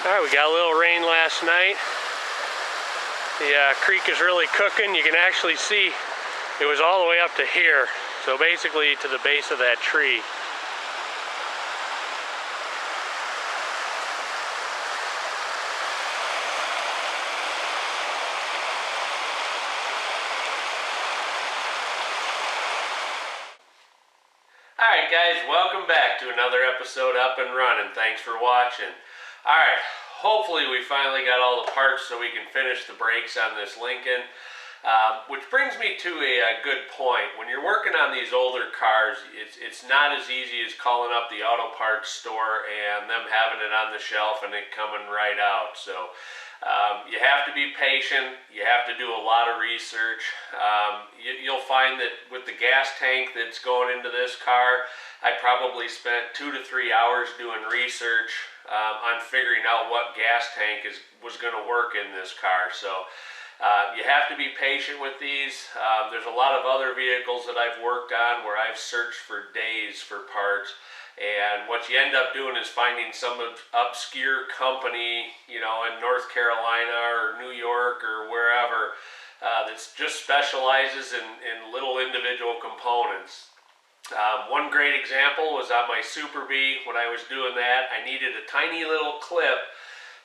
Alright, we got a little rain last night. The creek is really cooking. You can actually see it was all the way up to here. So basically to the base of that tree. Alright guys, welcome back to another episode Up and Running. Thanks for watching. Alright, hopefully we finally got all the parts so we can finish the brakes on this Lincoln. Which brings me to a good point. When you're working on these older cars, it's not as easy as calling up the auto parts store and them having it on the shelf and it coming right out. So you have to be patient. You have to do a lot of research. You'll find that with the gas tank that's going into this car, I probably spent 2 to 3 hours doing research on figuring out what gas tank was going to work in this car. So you have to be patient with these. There's a lot of other vehicles that I've worked on where I've searched for days for parts, and what you end up doing is finding some obscure company, you know, in North Carolina or New York or wherever that just specializes in little individual components. One great example was on my Super Bee. When I was doing that, I needed a tiny little clip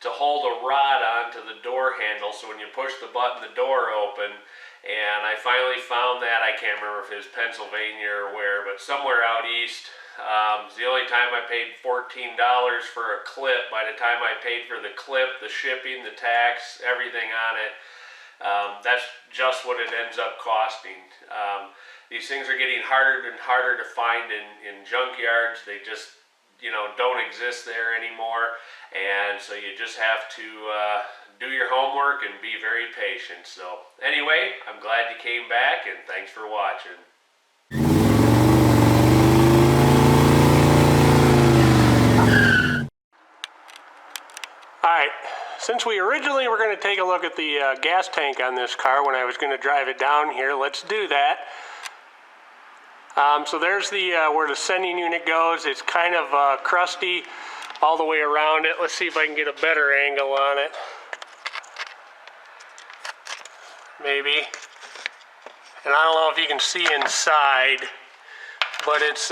to hold a rod onto the door handle, so when you push the button, the door open. And I finally found that. I can't remember if it was Pennsylvania or where, but somewhere out east. It's the only time I paid $14 for a clip. By the time I paid for the clip, the shipping, the tax, everything on it, that's just what it ends up costing. These things are getting harder and harder to find in junkyards. They just, you know, don't exist there anymore, and so you just have to do your homework and be very patient. So anyway, I'm glad you came back, and thanks for watching. Alright, since we originally were going to take a look at the gas tank on this car when I was going to drive it down here, let's do that. So there's the where the sending unit goes. It's kind of crusty all the way around it. Let's see if I can get a better angle on it. Maybe. And I don't know if you can see inside, but it's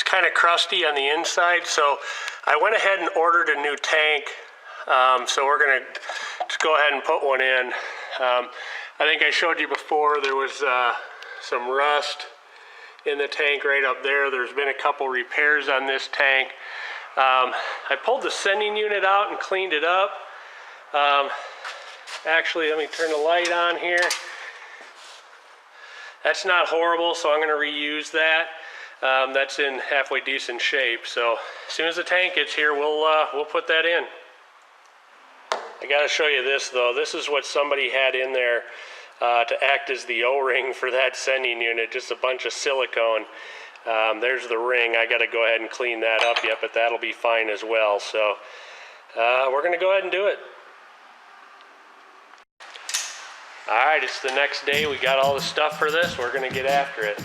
kind of crusty on the inside. So I went ahead and ordered a new tank. So we're gonna just go ahead and put one in. I think I showed you before there was some rust in the tank right up there. There's been a couple repairs on this tank. I pulled the sending unit out and cleaned it up. Actually, let me turn the light on here. That's not horrible, so I'm going to reuse that. That's in halfway decent shape. So as soon as the tank gets here, we'll put that in. I got to show you this though. This is what somebody had in there to act as the O-ring for that sending unit, just a bunch of silicone. There's the ring. I got to go ahead and clean that up yet, but that'll be fine as well. So we're going to go ahead and do it. Alright, it's the next day. We got all the stuff for this. We're going to get after it.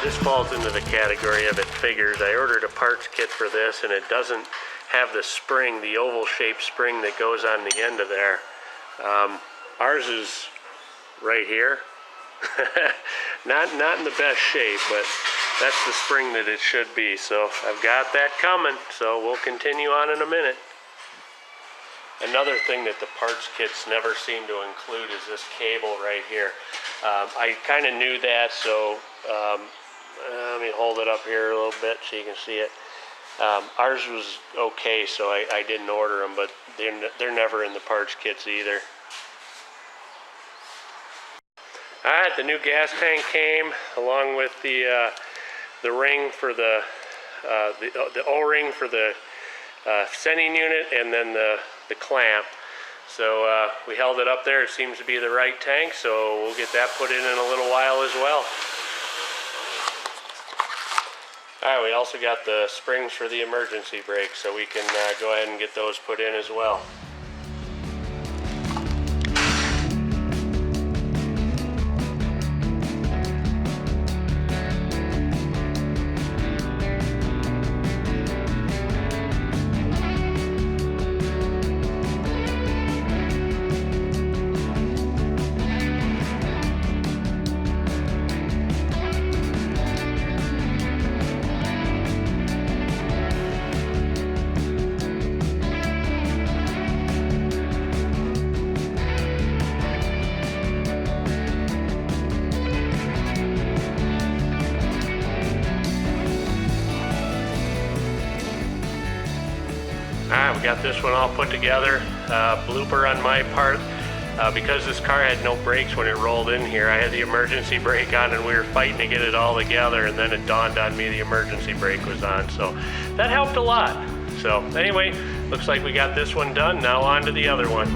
This falls into the category of it figures. I ordered a parts kit for this and it doesn't have the spring, the oval shaped spring that goes on the end of there. Ours is right here. not in the best shape, but that's the spring that it should be. So I've got that coming, so we'll continue on in a minute. Another thing that the parts kits never seem to include is this cable right here. I kind of knew that, so let me hold it up here a little bit so you can see it. Ours was okay, so I didn't order them, but they're never in the parts kits either. Alright, the new gas tank came along with the ring for the O-ring for the sending unit, and then the clamp. So we held it up there. It seems to be the right tank, so we'll get that put in a little while as well. Alright, we also got the springs for the emergency brake, so we can go ahead and get those put in as well. Alright, we got this one all put together. Blooper on my part. Because this car had no brakes when it rolled in here, I had the emergency brake on and we were fighting to get it all together, and then it dawned on me the emergency brake was on, so that helped a lot. So anyway, looks like we got this one done. Now on to the other one.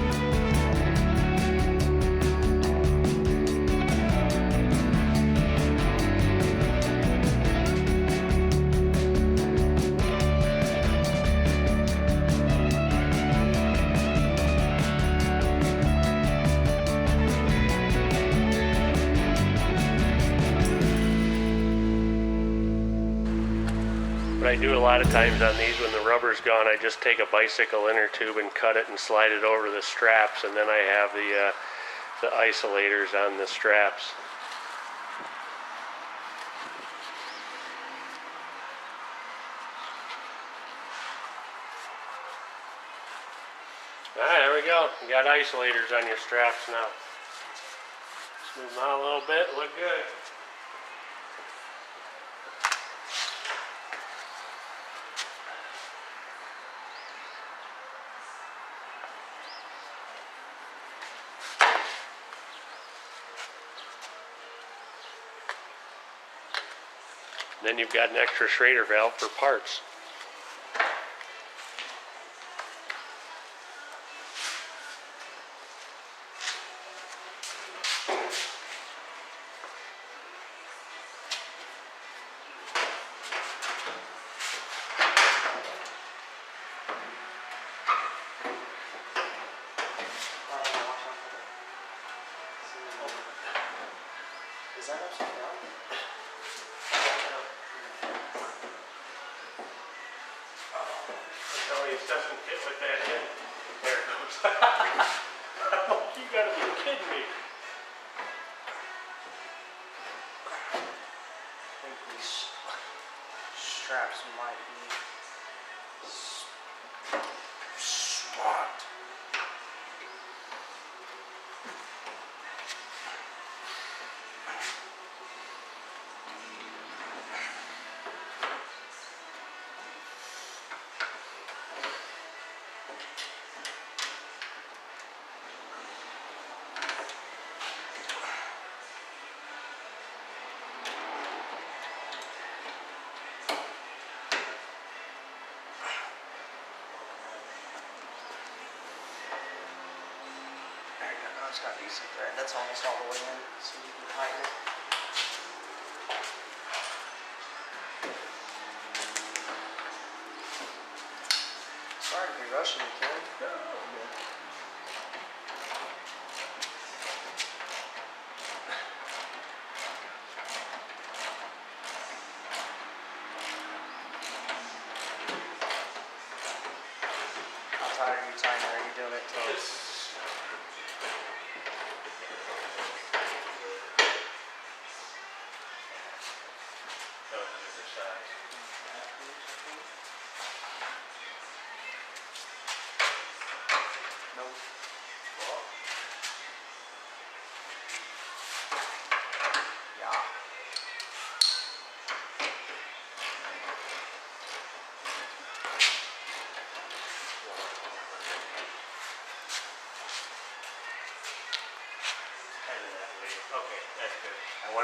What I do a lot of times on these, when the rubber's gone, I just take a bicycle inner tube and cut it and slide it over the straps, and then I have the isolators on the straps. Alright, there we go. You got isolators on your straps now. Smooth them out a little bit, look good. Then you've got an extra Schrader valve for parts. Is that upside down? It doesn't fit with that in. There it goes. You gotta be kidding me. I think these straps might be swapped. It's got decent thread. That's almost all the way in, so you can tighten it. Sorry to be rushing you, Ken. How tight are you tying it? Are you doing it till it's...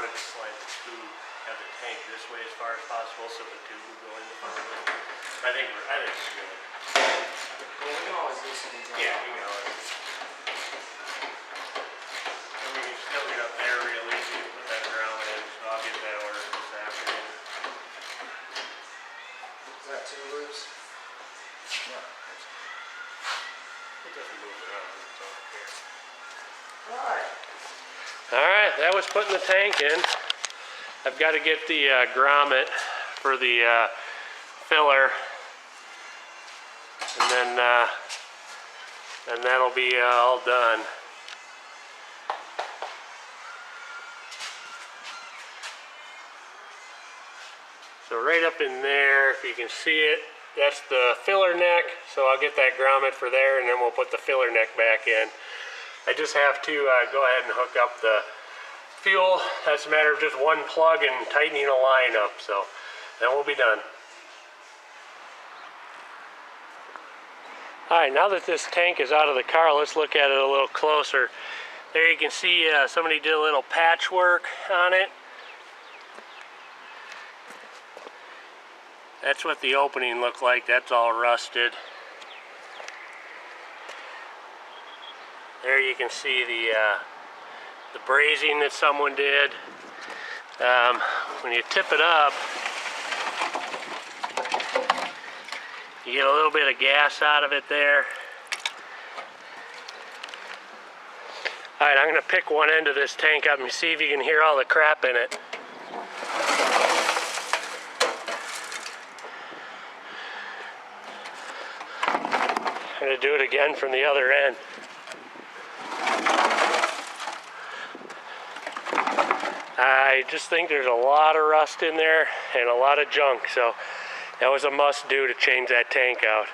wanted to slide the tube, have the tank this way as far as possible so the tube would go in the front of it. I think it's good. Well, we can always do some detail. Yeah, you know it. And we can still get up there real easy to put that ground in, so I'll get that ordered this afternoon. Is that 2 loops? Yeah. It doesn't move around, it's over here. Alright. Alright, that was putting the tank in. I've got to get the grommet for the filler, and that'll be all done. So right up in there, if you can see it, that's the filler neck. So I'll get that grommet for there, and then we'll put the filler neck back in. I just have to go ahead and hook up the fuel. That's a matter of just one plug and tightening a line up. So then we'll be done. Alright, now that this tank is out of the car, let's look at it a little closer. There you can see somebody did a little patchwork on it. That's what the opening looked like. That's all rusted. There you can see the brazing that someone did. When you tip it up, you get a little bit of gas out of it there. Alright, I'm going to pick one end of this tank up and see if you can hear all the crap in it. I'm going to do it again from the other end. I just think there's a lot of rust in there and a lot of junk, so that was a must do to change that tank out.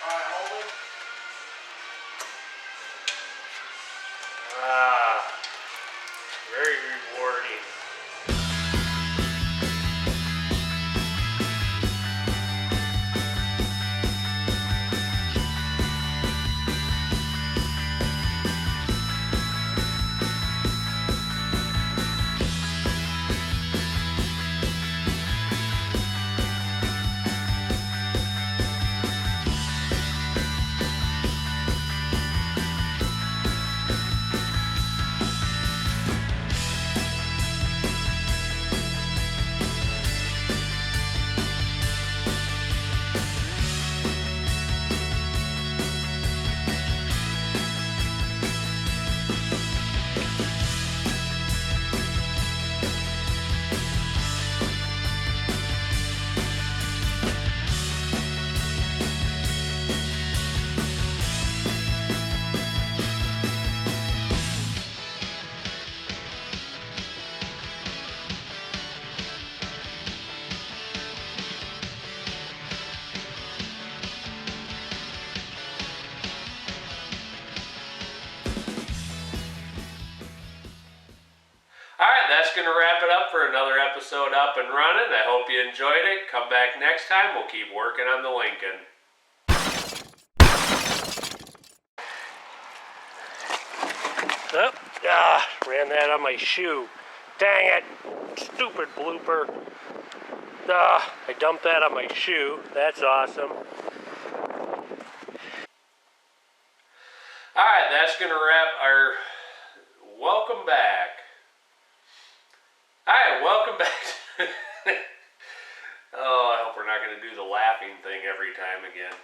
Alright, hold it. Very rewarding. Alright, that's going to wrap it up for another episode Up and Running. I hope you enjoyed it. Come back next time. We'll keep working on the Lincoln. Oh, ran that on my shoe. Dang it. Stupid blooper. I dumped that on my shoe. That's awesome. Alright, that's going to wrap our... Welcome back. Alright, welcome back. Oh, I hope we're not going to do the laughing thing every time again.